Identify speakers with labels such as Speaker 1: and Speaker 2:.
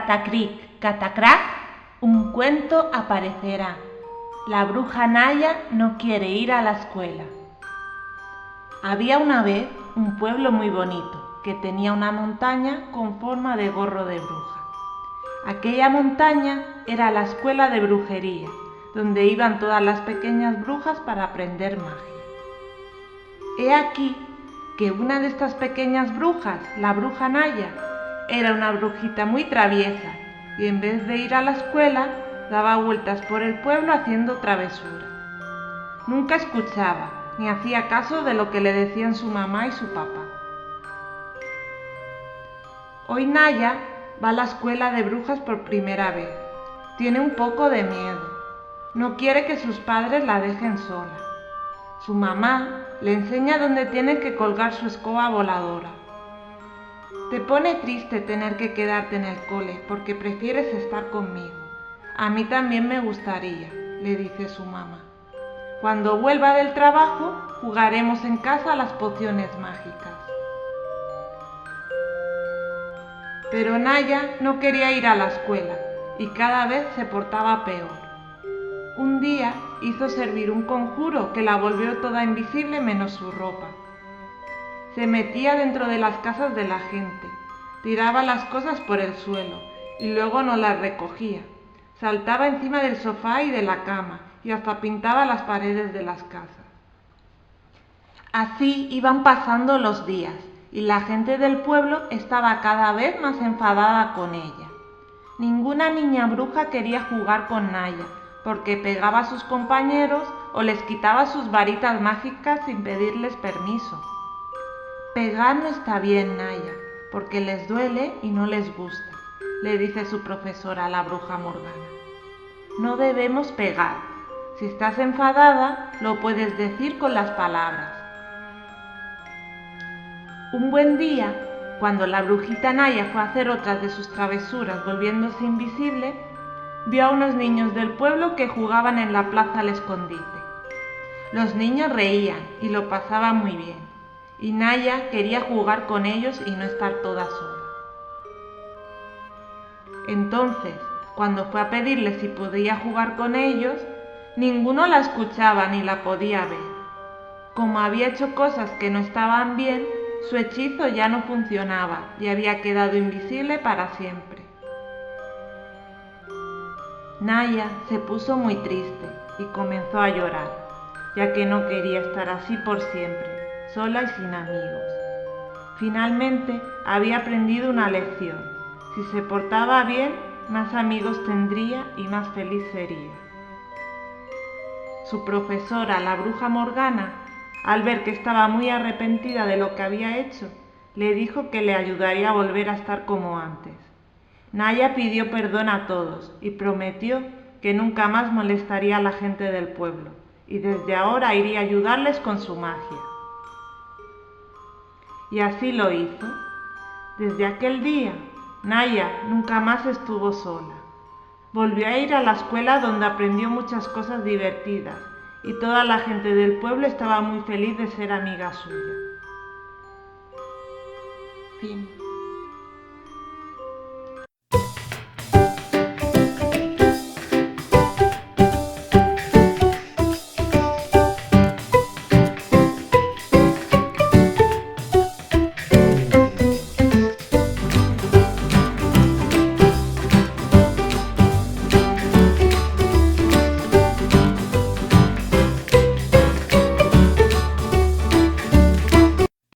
Speaker 1: Catacric, catacrac, un cuento aparecerá. La bruja Naya no quiere ir a la escuela. Había una vez un pueblo muy bonito que tenía una montaña con forma de gorro de bruja. Aquella montaña era la escuela de brujería, donde iban todas las pequeñas brujas para aprender magia. He aquí que una de estas pequeñas brujas, la bruja Naya, era una brujita muy traviesa y en vez de ir a la escuela daba vueltas por el pueblo haciendo travesuras. Nunca escuchaba ni hacía caso de lo que le decían su mamá y su papá. Hoy Naya va a la escuela de brujas por primera vez. Tiene un poco de miedo. No quiere que sus padres la dejen sola. Su mamá le enseña dónde tiene que colgar su escoba voladora. Te pone triste tener que quedarte en el cole porque prefieres estar conmigo. A mí también me gustaría, le dice su mamá. Cuando vuelva del trabajo, jugaremos en casa a las pociones mágicas. Pero Naya no quería ir a la escuela y cada vez se portaba peor. Un día hizo servir un conjuro que la volvió toda invisible menos su ropa. Se metía dentro de las casas de la gente, tiraba las cosas por el suelo y luego no las recogía. Saltaba encima del sofá y de la cama y hasta pintaba las paredes de las casas. Así iban pasando los días y la gente del pueblo estaba cada vez más enfadada con ella. Ninguna niña bruja quería jugar con Naya porque pegaba a sus compañeros o les quitaba sus varitas mágicas sin pedirles permiso. Pegar no está bien, Naya, porque les duele y no les gusta, le dice su profesora, la bruja Morgana. No debemos pegar. Si estás enfadada, lo puedes decir con las palabras. Un buen día, cuando la brujita Naya fue a hacer otras de sus travesuras volviéndose invisible, vio a unos niños del pueblo que jugaban en la plaza al escondite. Los niños reían y lo pasaban muy bien. Y Naya quería jugar con ellos y no estar toda sola. Entonces, cuando fue a pedirle si podía jugar con ellos, ninguno la escuchaba ni la podía ver. Como había hecho cosas que no estaban bien, su hechizo ya no funcionaba y había quedado invisible para siempre. Naya se puso muy triste y comenzó a llorar, ya que no quería estar así por siempre, sola y sin amigos. Finalmente había aprendido una lección. Si se portaba bien, más amigos tendría y más feliz sería. Su profesora, la bruja Morgana, al ver que estaba muy arrepentida de lo que había hecho, le dijo que le ayudaría a volver a estar como antes. Naya pidió perdón a todos y prometió que nunca más molestaría a la gente del pueblo y desde ahora iría a ayudarles con su magia. Y así lo hizo. Desde aquel día, Naya nunca más estuvo sola. Volvió a ir a la escuela donde aprendió muchas cosas divertidas y toda la gente del pueblo estaba muy feliz de ser amiga suya. Fin.